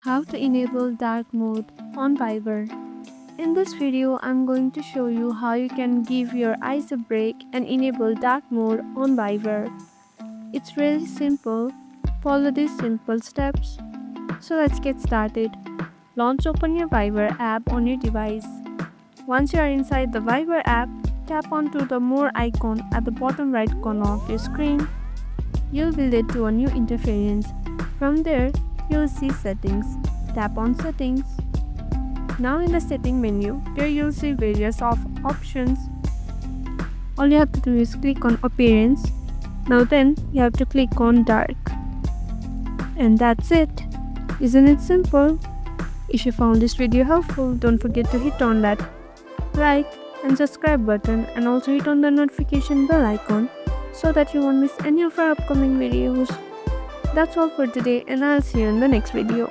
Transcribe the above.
How to enable dark mode on Viber. In this video, I'm going to show you how you can give your eyes a break and enable dark mode on Viber. It's really simple. Follow these simple steps. So let's get started. Open your Viber app on your device. Once you are inside the Viber app, tap onto the More icon at the bottom right corner of your screen. You'll be led to a new interface. From there, you'll see Settings. Tap on Settings. Now in the Setting menu, here you'll see various options. All you have to do is click on Appearance. Now then, you have to click on Dark. And that's it. Isn't it simple? If you found this video helpful, don't forget to hit on that like and subscribe button and also hit on the notification bell icon so that you won't miss any of our upcoming videos. That's all for today and I'll see you in the next video.